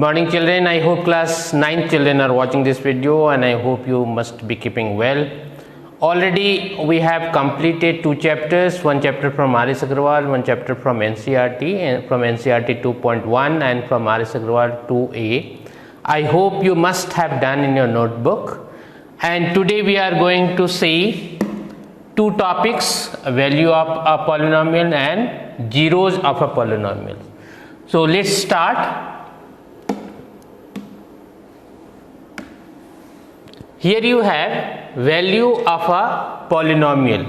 morning children. I hope class 9 children are watching this video and I hope you must be keeping well. Already we have completed 2 chapters, one chapter from R.S. Agrawal, one chapter from NCERT and from NCERT 2.1 and from R.S. Agrawal 2A. I hope you must have done in your notebook, and today we are going to see 2 topics, value of a polynomial and zeros of a polynomial. So let's start. Here you have value of a polynomial.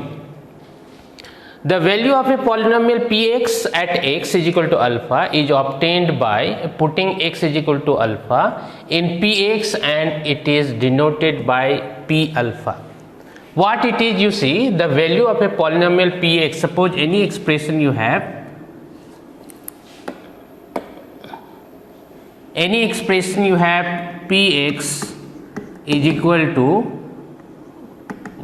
The value of a polynomial px at x is equal to alpha is obtained by putting x is equal to alpha in px, and it is denoted by p alpha. What it is, you see, the value of a polynomial px, suppose any expression you have, px is equal to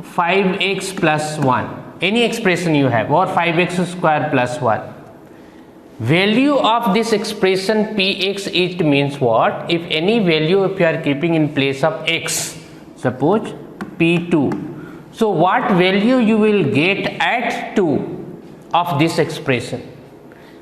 5x plus 1, any expression you have, or 5x square plus 1. Value of this expression px, it means what? If any value if you are keeping in place of x, suppose p2, so what value you will get at 2 of this expression?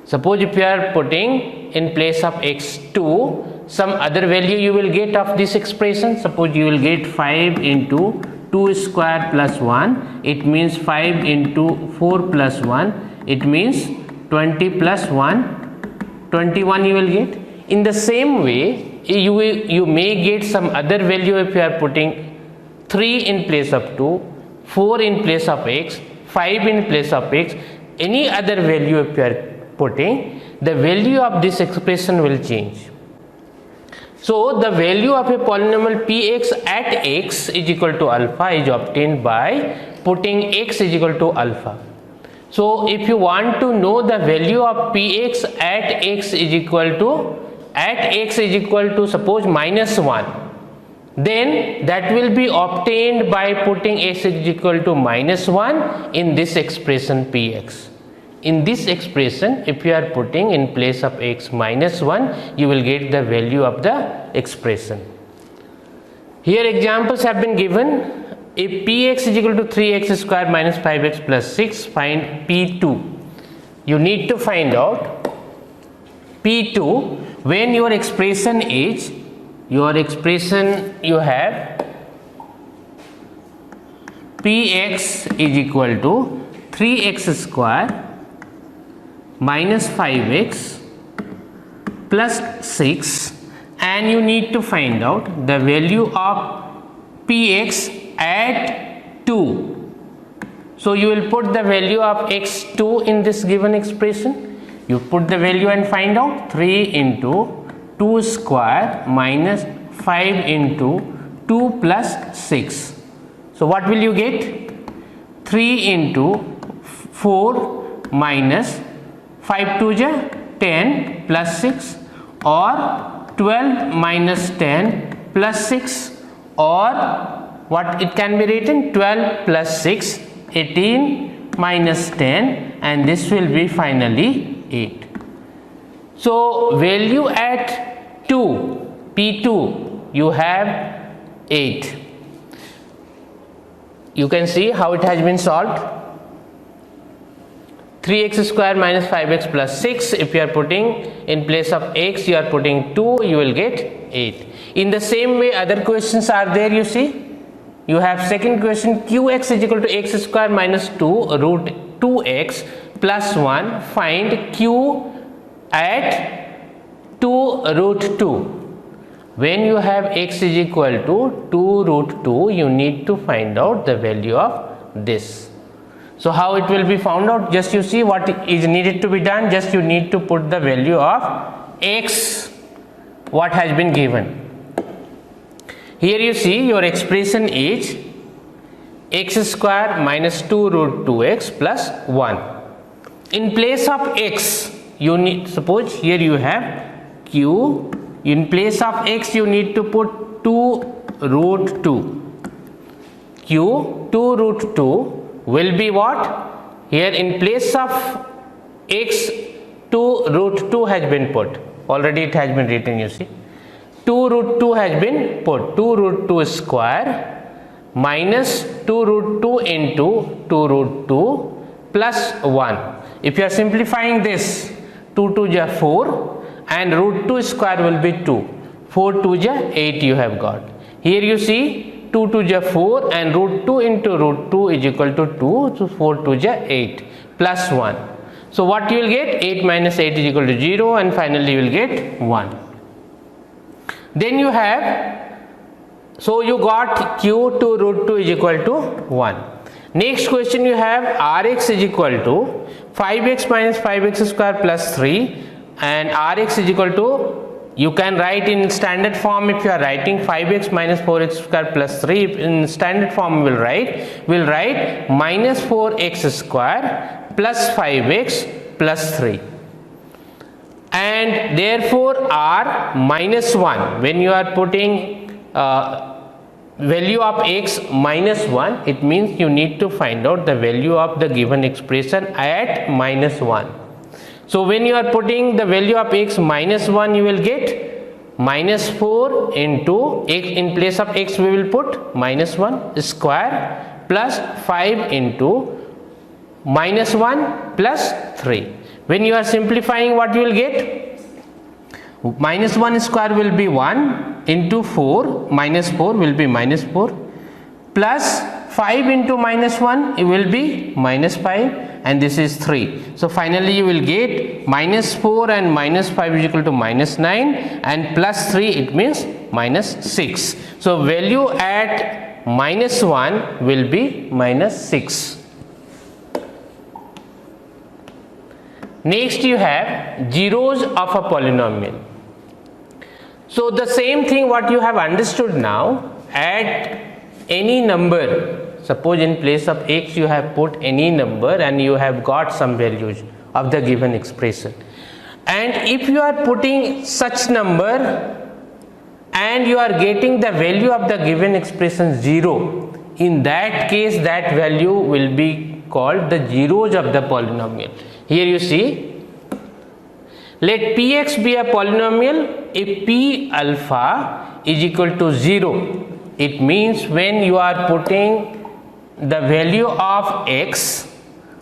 Suppose if you are putting in place of x2 some other value you will get of this expression. Suppose you will get 5 into 2 square plus 1, it means 5 into 4 plus 1, it means 20 plus 1, 21 you will get. In the same way you may get some other value if you are putting 3 in place of 2, 4 in place of x, 5 in place of x, any other value if you are putting, the value of this expression will change. So the value of a polynomial px at x is equal to alpha is obtained by putting x is equal to alpha. So if you want to know the value of px at x is equal to suppose minus 1, then that will be obtained by putting x is equal to minus 1 in this expression px. In this expression, if you are putting in place of x minus 1, you will get the value of the expression. Here examples have been given. If px is equal to 3x square minus 5x plus 6, find p2. You need to find out p2 when your expression is, you have px is equal to 3x square minus 5x plus 6, and you need to find out the value of px at 2. So you will put the value of x2 in this given expression. You put the value and find out 3 into 2 square minus 5 into 2 plus 6. So what will you get? 3 into 4 minus 5 to the 10 plus 6, or 12 minus 10 plus 6, or what it can be written, 12 plus 6, 18 minus 10, and this will be finally 8. So value at 2, p2, you have 8. You can see how it has been solved. 3x square minus 5x plus 6, if you are putting in place of x you are putting 2, you will get 8. In the same way other questions are there, you see. You have second question, qx is equal to x square minus 2 root 2x plus 1, find q at 2 root 2. When you have x is equal to 2 root 2, you need to find out the value of this. So how it will be found out? Just you see what is needed to be done. Just you need to put the value of x what has been given. Here you see your expression is x square minus 2 root 2x plus 1. In place of x you need, suppose here you have q, in place of x you need to put 2 root 2. Q 2 root 2 will be what? Here in place of x 2 root 2 has been put. Already it has been written, you see. 2 root 2 has been put. 2 root 2 square minus 2 root 2 into 2 root 2 plus 1. If you are simplifying this, 2 2 ja 4 and root 2 square will be 2. 4 2 ja 8 you have got. Here you see 2 2 ja 4 and root 2 into root 2 is equal to 2. So 4 2 ja 8 plus 1. So what you will get? 8 minus 8 is equal to 0 and finally you will get 1. Then you have, so you got q to root 2 is equal to 1. Next question you have rx is equal to 5x minus 5x square plus 3 and rx is equal to, you can write in standard form. If you are writing 5x minus 4x square plus 3, in standard form we'll write minus 4x square plus 5x plus 3. And therefore r minus 1, when you are putting value of x minus 1, it means you need to find out the value of the given expression at minus 1. So when you are putting the value of x minus 1, you will get minus 4 into x, in place of x we will put minus 1 square plus 5 into minus 1 plus 3. When you are simplifying, what you will get? Minus 1 square will be 1 into 4, minus 4 will be minus 4 plus 5 into minus 1 it will be minus 5 and this is 3. So finally you will get minus 4 and minus 5 is equal to minus 9 and plus 3, it means minus 6. So value at minus 1 will be minus 6. Next you have zeros of a polynomial. So the same thing what you have understood now, at any number, suppose in place of x you have put any number and you have got some values of the given expression, and if you are putting such number and you are getting the value of the given expression 0, in that case that value will be called the zeros of the polynomial. Here you see, let px be a polynomial if p alpha is equal to 0. It means when you are putting the value of x,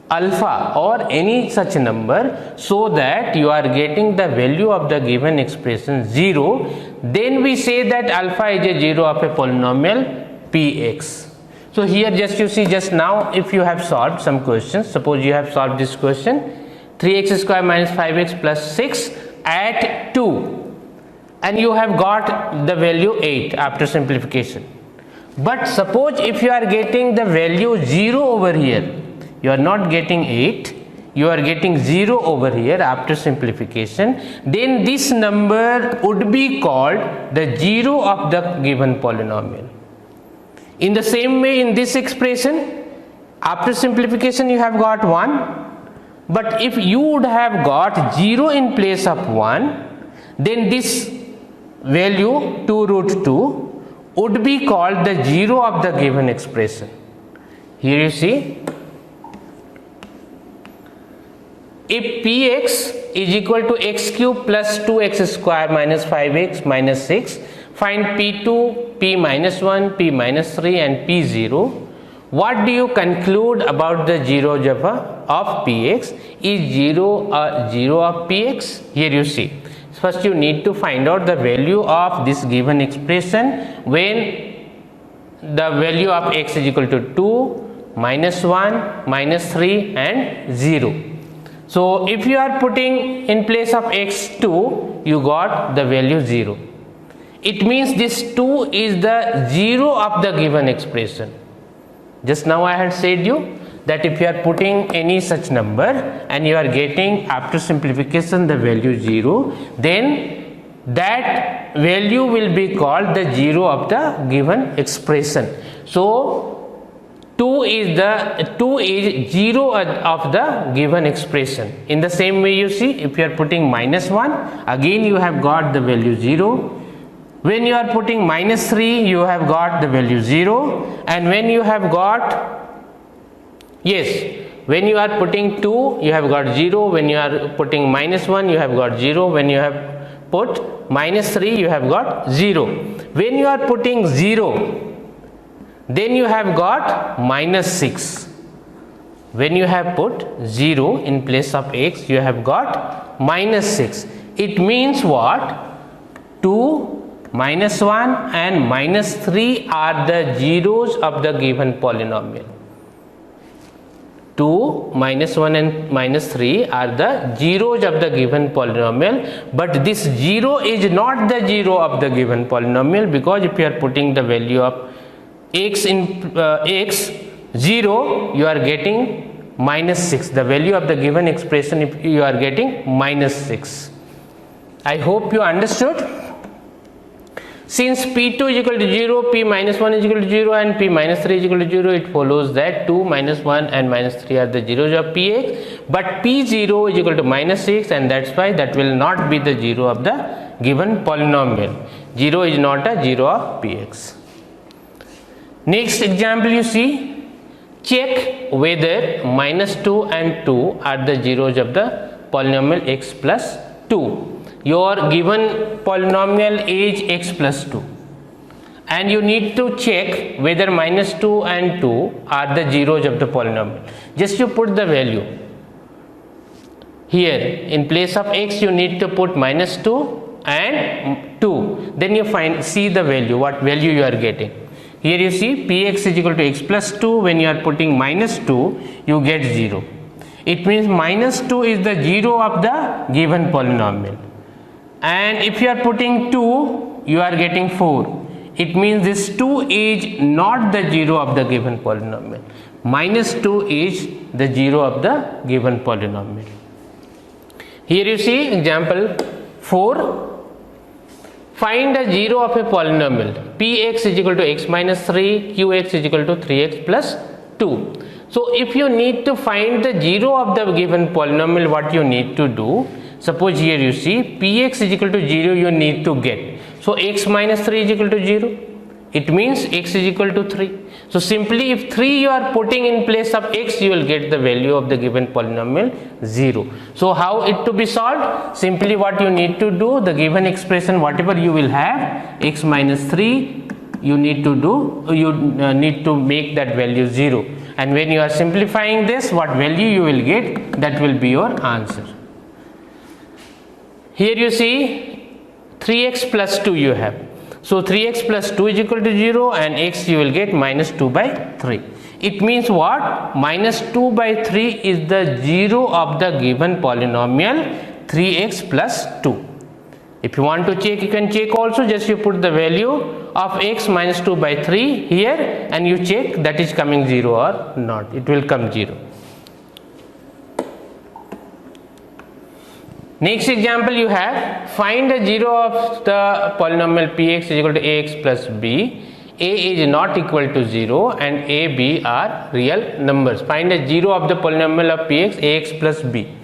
alpha or any such number, so that you are getting the value of the given expression 0, then we say that alpha is a 0 of a polynomial px. So here just you see, just now if you have solved some questions, suppose you have solved this question, 3x square minus 5x plus 6 at 2 and you have got the value 8 after simplification. But suppose if you are getting the value 0 over here, you are not getting 8, you are getting 0 over here after simplification, then this number would be called the 0 of the given polynomial. In the same way, in this expression, after simplification you have got 1, but if you would have got 0 in place of 1, then this value 2 root 2 would be called the 0 of the given expression. Here you see, if px is equal to x cube plus 2x square minus 5x minus 6, find p2, p minus 1, p minus 3 and p0. What do you conclude about the zeros of px? Is 0 a 0 of px? Here you see, first you need to find out the value of this given expression when the value of x is equal to 2, minus 1, minus 3 and 0. So if you are putting in place of x 2, you got the value 0. It means this 2 is the 0 of the given expression. Just now I had said you that if you are putting any such number and you are getting after simplification the value 0, then that value will be called the 0 of the given expression. So 2 is 0 of the given expression. In the same way you see, if you are putting minus 1, again you have got the value 0. When you are putting minus 3, you have got the value 0, and when you have got, yes, when you are putting 2, you have got 0, when you are putting minus 1, you have got 0, when you have put minus 3, you have got 0. When you are putting 0, then you have got minus 6. When you have put 0 in place of x, you have got minus 6. It means what? 2, minus 1 and minus 3 are the zeros of the given polynomial. 2, minus 1 and minus 3 are the zeros of the given polynomial, but this 0 is not the 0 of the given polynomial, because if you are putting the value of x in x 0, you are getting minus 6. The value of the given expression, if you are getting minus 6. I hope you understood. Since P2 is equal to 0, P minus 1 is equal to 0 and P minus 3 is equal to 0, it follows that 2, minus 1 and minus 3 are the zeros of Px, but P0 is equal to minus 6, and that's why that will not be the 0 of the given polynomial. 0 is not a 0 of Px. Next example you see, check whether minus 2 and 2 are the zeros of the polynomial x plus 2. Your given polynomial is x plus 2 and you need to check whether minus 2 and 2 are the zeros of the polynomial. Just you put the value here. In place of x, you need to put minus 2 and 2. Then you see the value, what value you are getting. Here you see Px is equal to x plus 2. When you are putting minus 2, you get 0. It means minus 2 is the 0 of the given polynomial. And if you are putting 2, you are getting 4. It means this 2 is not the 0 of the given polynomial. Minus 2 is the 0 of the given polynomial. Here you see example 4. Find a 0 of a polynomial. Px is equal to x minus 3, qx is equal to 3x plus 2. So if you need to find the 0 of the given polynomial, what you need to do? Suppose here you see Px is equal to 0, you need to get. So x minus 3 is equal to 0. It means x is equal to 3. So simply if 3 you are putting in place of x, you will get the value of the given polynomial 0. So how it to be solved? Simply what you need to do, the given expression whatever you will have, x minus 3, you need to do, you need to make that value 0. And when you are simplifying this, what value you will get, that will be your answer. Here you see 3x plus 2 you have. So 3x plus 2 is equal to 0 and x you will get minus 2 by 3. It means what? Minus 2 by 3 is the 0 of the given polynomial 3x plus 2. If you want to check, you can check also. Just you put the value of x minus 2 by 3 here and you check that is coming 0 or not. It will come 0. Next example you have, find a 0 of the polynomial Px is equal to ax plus b. A is not equal to 0 and a, b are real numbers. Find a 0 of the polynomial of Px, ax plus b.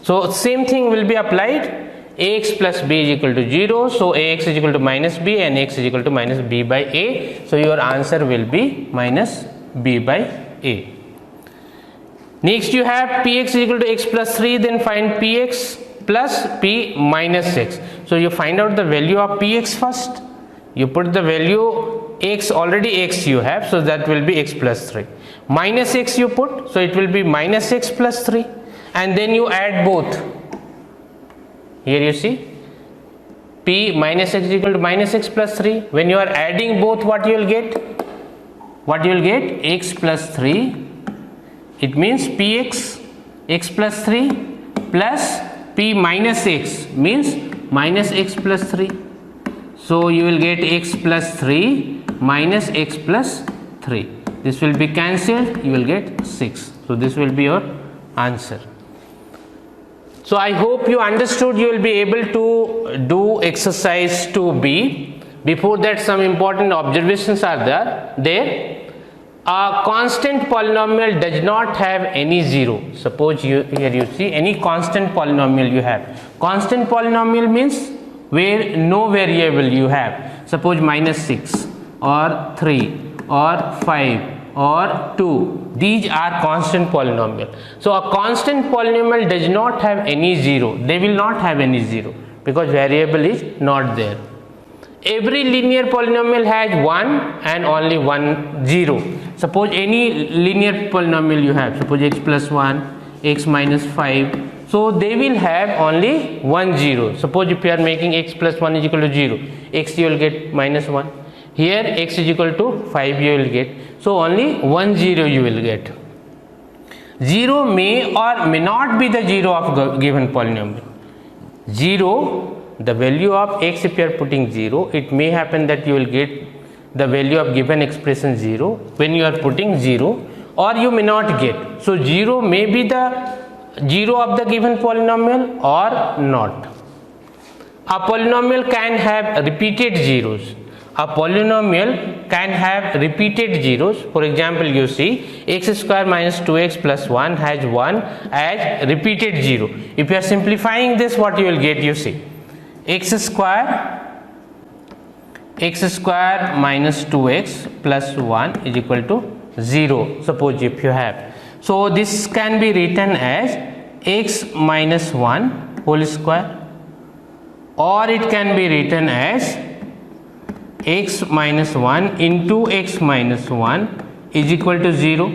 So same thing will be applied. Ax plus b is equal to 0. So ax is equal to minus b and x is equal to minus b by a. So your answer will be minus b by a. Next you have Px is equal to x plus 3. Then find Px plus p minus x. So you find out the value of Px first. You put the value x, already x you have, so that will be x plus 3. Minus x you put, so it will be minus x plus 3. And then you add both. Here you see p minus x is equal to minus x plus 3. When you are adding both, what you will get? What you will get? X plus 3. It means px x plus 3 plus p minus x means minus x plus 3. So you will get x plus 3 minus x plus 3. This will be cancelled. You will get 6. So this will be your answer. So I hope you understood. You will be able to do exercise 2b. Before that, some important observations are there. A constant polynomial does not have any 0. Suppose here you see any constant polynomial you have. Constant polynomial means where no variable you have. Suppose minus 6 or 3 or 5 or 2. These are constant polynomial. So a constant polynomial does not have any 0. They will not have any 0. because variable is not there. Every linear polynomial has 1 and only 1 0. Suppose any linear polynomial you have, suppose x plus 1, x minus 5, so they will have only 1 0. Suppose if you are making x plus 1 is equal to 0, x you will get minus 1. Here x is equal to 5 you will get, so only 1 0 you will get. 0 may or may not be the 0 of given polynomial. 0, the value of x, if you are putting 0, it may happen that you will get the value of given expression 0 when you are putting 0, or you may not get. So 0 may be the 0 of the given polynomial or not. A polynomial can have repeated zeros. A polynomial can have repeated zeros. For example, you see x square minus 2x plus 1 has 1 as repeated 0. If you are simplifying this, what you will get, you see x square minus 2x plus 1 is equal to 0, suppose if you have. So this can be written as x minus 1 whole square, or it can be written as x minus 1 into x minus 1 is equal to 0.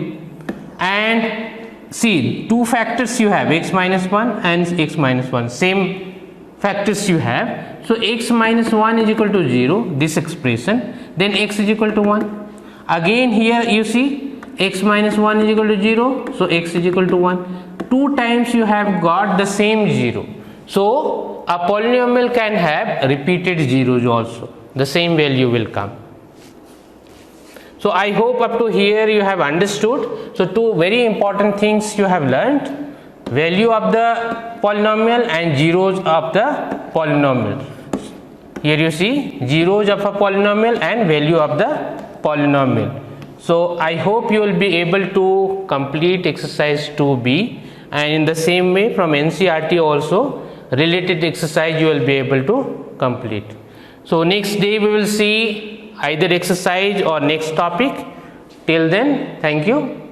And see, two factors you have, x minus 1 and x minus 1, same factors you have. So x minus 1 is equal to 0, this expression, then x is equal to 1. Again here you see x minus 1 is equal to 0, so x is equal to 1. Two times you have got the same 0. So a polynomial can have repeated zeros also, the same value will come. So I hope up to here you have understood. So two very important things you have learned: value of the polynomial and zeros of the polynomial. Here you see zeros of a polynomial and value of the polynomial. So I hope you will be able to complete exercise 2b, and in the same way from NCERT also related exercise you will be able to complete. So next day we will see either exercise or next topic. Till then, thank you.